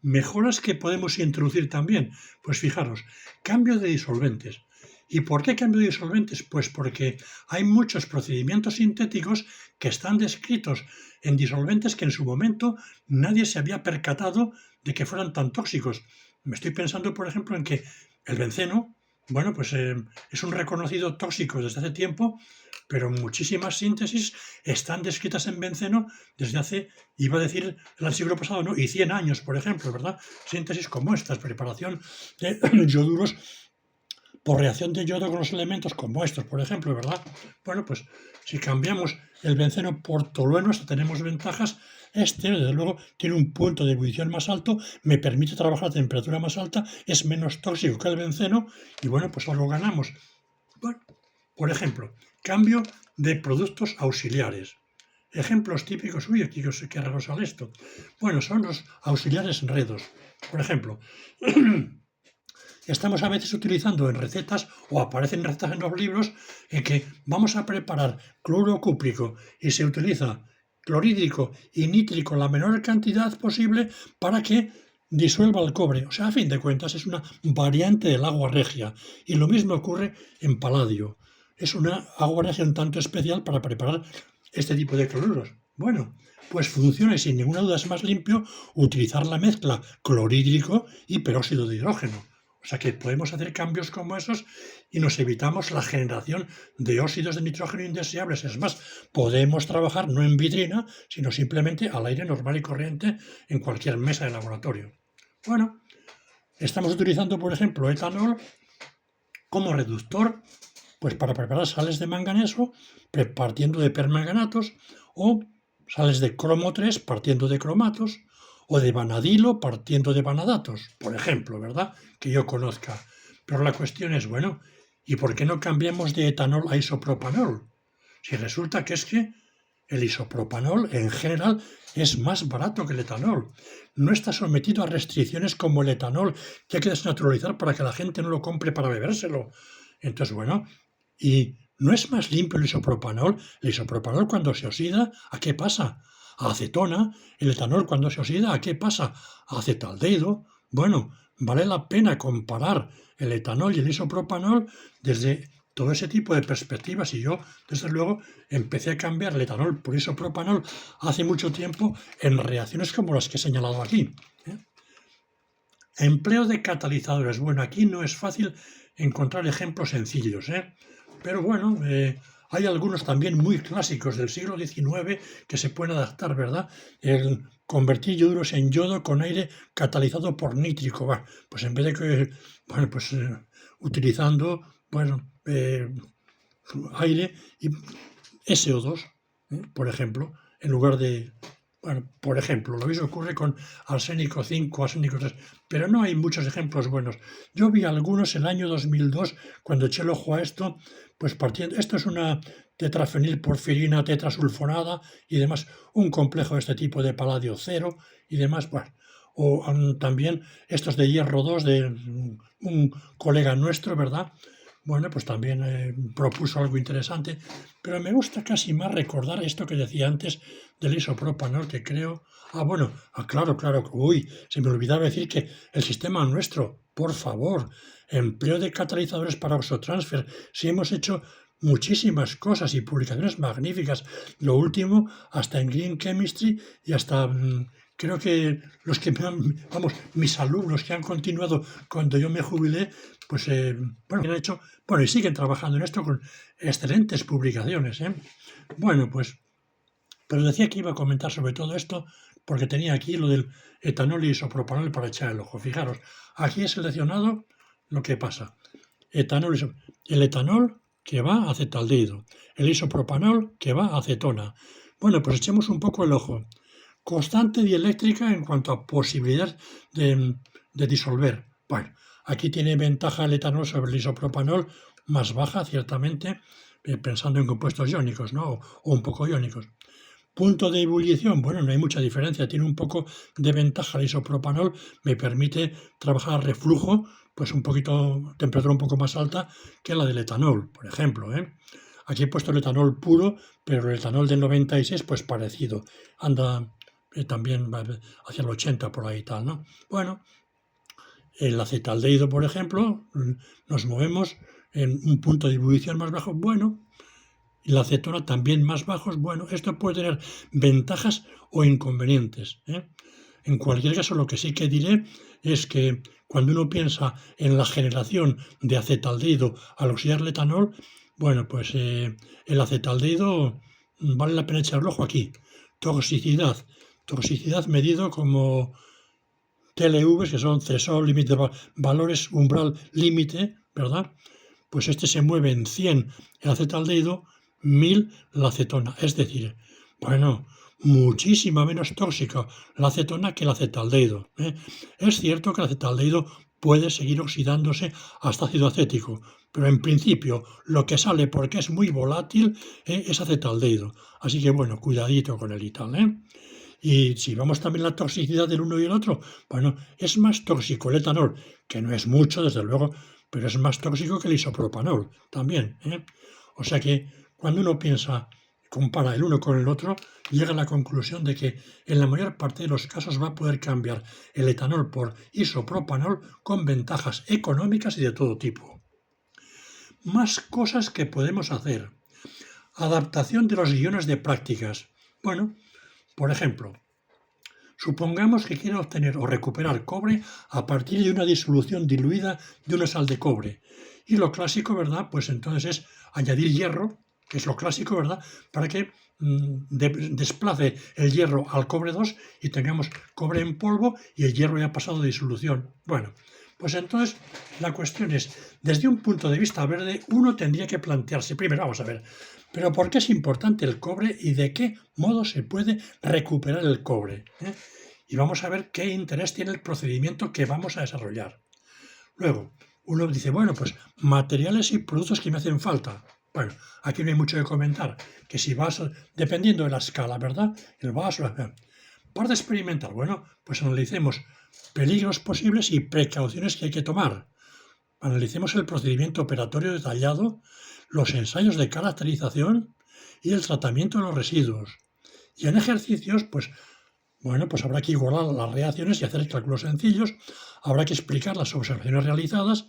Mejoras que podemos introducir también. Pues fijaros, cambio de disolventes. ¿Y por qué cambio de disolventes? Pues porque hay muchos procedimientos sintéticos que están descritos en disolventes que en su momento nadie se había percatado de que fueran tan tóxicos. Me estoy pensando, por ejemplo, en que el benceno, bueno, pues es un reconocido tóxico desde hace tiempo, pero muchísimas síntesis están descritas en benceno desde hace, iba a decir el siglo pasado, ¿no? Y 100 años, por ejemplo, ¿verdad? Síntesis como estas, preparación de ioduros por reacción de yodo con los elementos como estos, por ejemplo, ¿verdad? Bueno, pues si cambiamos el benceno por tolueno, hasta tenemos ventajas. Este, desde luego, tiene un punto de ebullición más alto, me permite trabajar a temperatura más alta, es menos tóxico que el benceno y bueno, pues algo ganamos. Bueno, por ejemplo, cambio de productos auxiliares. Ejemplos típicos, uy, aquí qué raro sale esto. Bueno, son los auxiliares enredos. Por ejemplo, estamos a veces utilizando en recetas o aparecen recetas en los libros en que vamos a preparar cloruro cúprico y se utiliza clorhídrico y nítrico en la menor cantidad posible para que disuelva el cobre. O sea, a fin de cuentas es una variante del agua regia y lo mismo ocurre en paladio. Es una agua regia un tanto especial para preparar este tipo de cloruros. Bueno, pues funciona y sin ninguna duda es más limpio utilizar la mezcla clorhídrico y peróxido de hidrógeno. O sea que podemos hacer cambios como esos y nos evitamos la generación de óxidos de nitrógeno indeseables. Es más, podemos trabajar no en vitrina, sino simplemente al aire normal y corriente en cualquier mesa de laboratorio. Bueno, estamos utilizando, por ejemplo, etanol como reductor, pues para preparar sales de manganeso partiendo de permanganatos o sales de cromo 3 partiendo de cromatos o de vanadilo partiendo de vanadatos, por ejemplo, ¿verdad? Que yo conozca. Pero la cuestión es, bueno, ¿y por qué no cambiamos de etanol a isopropanol? Si resulta que es que el isopropanol en general es más barato que el etanol. No está sometido a restricciones como el etanol, que hay que desnaturalizar para que la gente no lo compre para bebérselo. Entonces, bueno, ¿y no es más limpio el isopropanol? El isopropanol cuando se oxida, ¿a qué pasa? A acetona. El etanol cuando se oxida, ¿a qué pasa? A acetaldehído. Bueno, vale la pena comparar el etanol y el isopropanol desde todo ese tipo de perspectivas y yo, desde luego, empecé a cambiar el etanol por isopropanol hace mucho tiempo en reacciones como las que he señalado aquí. Empleo de catalizadores. Bueno, aquí no es fácil encontrar ejemplos sencillos, pero bueno, hay algunos también muy clásicos del siglo XIX que se pueden adaptar, ¿verdad? El convertir ioduros en yodo con aire catalizado por nítrico. Bueno, pues en vez de que, bueno, pues utilizando, bueno, aire y SO2, por ejemplo, en lugar de, bueno, por ejemplo, lo mismo ocurre con arsénico 5, arsénico 3, pero no hay muchos ejemplos buenos. Yo vi algunos en el año 2002, cuando eché el ojo a esto, pues partiendo, esto es una tetrafenilporfirina tetrasulfonada y demás, un complejo de este tipo de paladio 0 y demás, bueno, o también estos de hierro 2 de un colega nuestro, ¿verdad? Bueno, pues también propuso algo interesante, pero me gusta casi más recordar esto que decía antes del isopropanol, que creo... bueno, claro, uy, se me olvidaba decir que el sistema nuestro, por favor, empleo de catalizadores para oxotransfer, si hemos hecho muchísimas cosas y publicaciones magníficas, lo último hasta en Green Chemistry y hasta... creo que los que vamos, mis alumnos que han continuado cuando yo me jubilé, pues bueno, han hecho, bueno, y siguen trabajando en esto con excelentes publicaciones. Bueno, pues, pero decía que iba a comentar sobre todo esto porque tenía aquí lo del etanol y isopropanol para echar el ojo. Fijaros, aquí he seleccionado lo que pasa. El etanol que va a acetaldehído, el isopropanol que va a acetona. Bueno, pues echemos un poco el ojo. Constante dieléctrica en cuanto a posibilidad de disolver. Bueno, aquí tiene ventaja el etanol sobre el isopropanol, más baja, ciertamente, pensando en compuestos iónicos, ¿no? O un poco iónicos. Punto de ebullición, bueno, no hay mucha diferencia, tiene un poco de ventaja el isopropanol, me permite trabajar a reflujo, pues un poquito, temperatura un poco más alta que la del etanol, por ejemplo, Aquí he puesto el etanol puro, pero el etanol del 96, pues parecido, anda también va hacia el 80 por ahí y tal, ¿no? Bueno, el acetaldehído, por ejemplo, nos movemos en un punto de ebullición más bajo, bueno, y la acetona también más bajos, bueno, esto puede tener ventajas o inconvenientes, ¿eh? En cualquier caso, lo que sí que diré es que cuando uno piensa en la generación de acetaldehído al oxidar el etanol, bueno, pues el acetaldehído vale la pena echar el ojo aquí. Toxicidad, toxicidad medido como TLVs, que son threshold límite, valores umbral límite, ¿verdad? Pues este se mueve en 100 el acetaldehído, 1000 la acetona. Es decir, bueno, muchísima menos tóxica la acetona que el acetaldehído, ¿eh? Es cierto que el acetaldehído puede seguir oxidándose hasta ácido acético, pero en principio lo que sale porque es muy volátil es acetaldehído. Así que bueno, cuidadito con el y tal, ¿eh? Y si vamos también a la toxicidad del uno y el otro, bueno, es más tóxico el etanol, que no es mucho, desde luego, pero es más tóxico que el isopropanol también, ¿eh? O sea que cuando uno piensa, compara el uno con el otro, llega a la conclusión de que en la mayor parte de los casos va a poder cambiar el etanol por isopropanol con ventajas económicas y de todo tipo. Más cosas que podemos hacer. Adaptación de los guiones de prácticas. Bueno, por ejemplo, supongamos que quiero obtener o recuperar cobre a partir de una disolución diluida de una sal de cobre. Y lo clásico, ¿verdad? Pues entonces es añadir hierro, que es lo clásico, ¿verdad? Para que desplace el hierro al cobre 2 y tengamos cobre en polvo y el hierro ya ha pasado de disolución. Bueno, pues entonces la cuestión es, desde un punto de vista verde, uno tendría que plantearse, primero vamos a ver, pero ¿por qué es importante el cobre y de qué modo se puede recuperar el cobre? Y vamos a ver qué interés tiene el procedimiento que vamos a desarrollar. Luego, uno dice, bueno, pues materiales y productos que me hacen falta. Bueno, aquí no hay mucho que comentar, que si vas, dependiendo de la escala, ¿verdad? El vaso, parte experimental, bueno, pues analicemos peligros posibles y precauciones que hay que tomar. Analicemos el procedimiento operatorio detallado, los ensayos de caracterización y el tratamiento de los residuos. Y en ejercicios, pues bueno, pues habrá que igualar las reacciones y hacer cálculos sencillos, habrá que explicar las observaciones realizadas,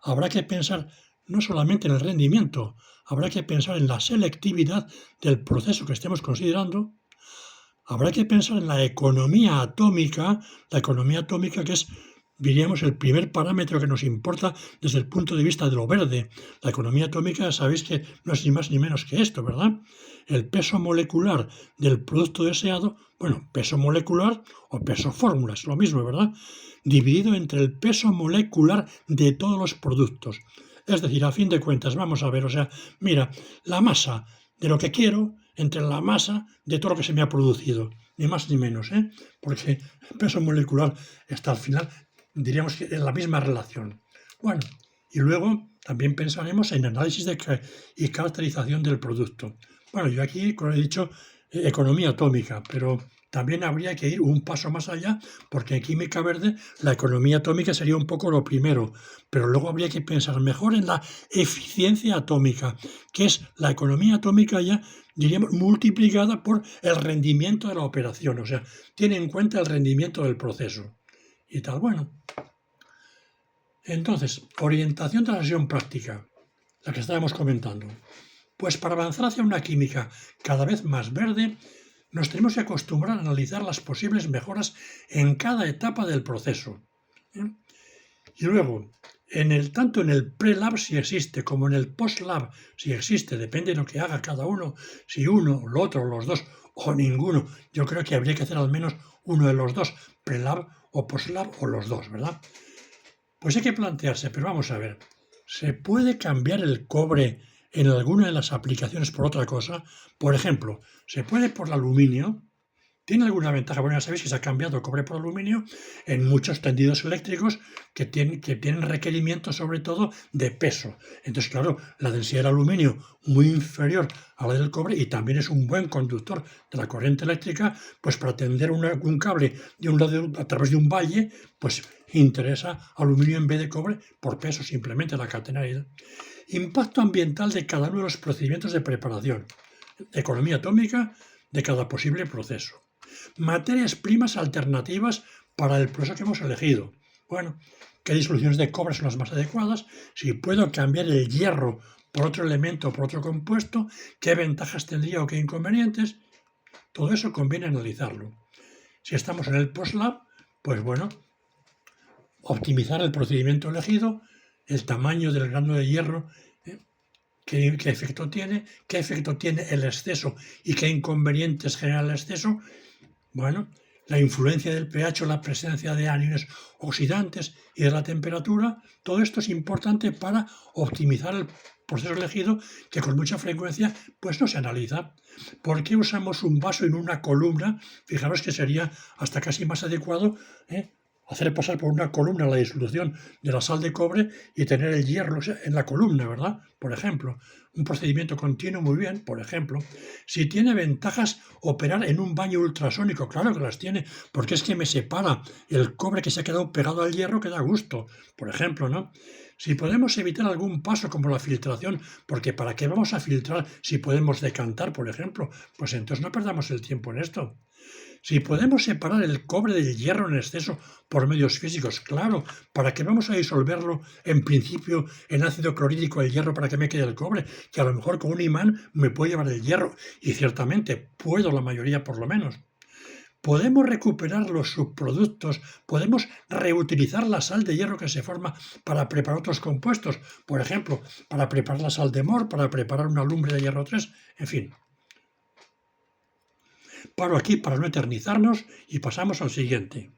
habrá que pensar no solamente en el rendimiento, habrá que pensar en la selectividad del proceso que estemos considerando, habrá que pensar en la economía atómica que es, diríamos, el primer parámetro que nos importa desde el punto de vista de lo verde. La economía atómica, sabéis que no es ni más ni menos que esto, ¿verdad? El peso molecular del producto deseado, bueno, peso molecular o peso fórmula, es lo mismo, ¿verdad? Dividido entre el peso molecular de todos los productos. Es decir, a fin de cuentas, vamos a ver, o sea, mira, la masa de lo que quiero entre la masa de todo lo que se me ha producido, ni más ni menos, ¿eh? Porque el peso molecular está al final, diríamos que en la misma relación. Bueno, y luego también pensaremos en análisis y caracterización del producto. Bueno, yo aquí, como he dicho, economía atómica, pero también habría que ir un paso más allá, porque en química verde la economía atómica sería un poco lo primero, pero luego habría que pensar mejor en la eficiencia atómica, que es la economía atómica ya, diríamos, multiplicada por el rendimiento de la operación, o sea, tiene en cuenta el rendimiento del proceso y tal. Bueno, entonces, orientación de la sesión práctica, la que estábamos comentando. Pues para avanzar hacia una química cada vez más verde, nos tenemos que acostumbrar a analizar las posibles mejoras en cada etapa del proceso. Y luego, tanto en el pre-lab si existe, como en el post-lab si existe, depende de lo que haga cada uno, si uno, lo otro, los dos o ninguno. Yo creo que habría que hacer al menos uno de los dos, pre-lab o post-lab o los dos, ¿verdad? Pues hay que plantearse, pero vamos a ver, ¿se puede cambiar el cobre en alguna de las aplicaciones por otra cosa? Por ejemplo, ¿se puede por el aluminio? ¿Tiene alguna ventaja? Bueno, ya sabéis que se ha cambiado cobre por aluminio en muchos tendidos eléctricos que tienen requerimientos sobre todo de peso. Entonces, claro, la densidad del aluminio muy inferior a la del cobre y también es un buen conductor de la corriente eléctrica, pues para tender un cable de un lado a través de un valle, pues interesa aluminio en vez de cobre por peso simplemente la catenaria. Impacto ambiental de cada uno de los procedimientos de preparación. Economía atómica de cada posible proceso. Materias primas alternativas para el proceso que hemos elegido. Bueno, ¿qué disoluciones de cobre son las más adecuadas? Si puedo cambiar el hierro por otro elemento o por otro compuesto, ¿qué ventajas tendría o qué inconvenientes? Todo eso conviene analizarlo. Si estamos en el post-lab, pues bueno, optimizar el procedimiento elegido, el tamaño del grano de hierro, qué efecto tiene el exceso y qué inconvenientes genera el exceso. Bueno, la influencia del pH o la presencia de ániones oxidantes y de la temperatura, todo esto es importante para optimizar el proceso elegido, que con mucha frecuencia pues no se analiza. ¿Por qué usamos un vaso en una columna? Fijaros que sería hasta casi más adecuado hacer pasar por una columna la disolución de la sal de cobre y tener el hierro en la columna, ¿verdad? Por ejemplo, un procedimiento continuo muy bien, por ejemplo. Si tiene ventajas operar en un baño ultrasónico, claro que las tiene, porque es que me separa el cobre que se ha quedado pegado al hierro que da gusto, por ejemplo, ¿no? Si podemos evitar algún paso como la filtración, porque ¿para qué vamos a filtrar si podemos decantar, por ejemplo? Pues entonces no perdamos el tiempo en esto. Si podemos separar el cobre del hierro en exceso por medios físicos, claro, ¿para qué vamos a disolverlo en principio en ácido clorhídrico el hierro para que me quede el cobre? Que a lo mejor con un imán me puede llevar el hierro, y ciertamente puedo, la mayoría por lo menos. Podemos recuperar los subproductos, podemos reutilizar la sal de hierro que se forma para preparar otros compuestos, por ejemplo, para preparar la sal de Mor, para preparar una lumbre de hierro 3, en fin. Paro aquí para no eternizarnos y pasamos al siguiente.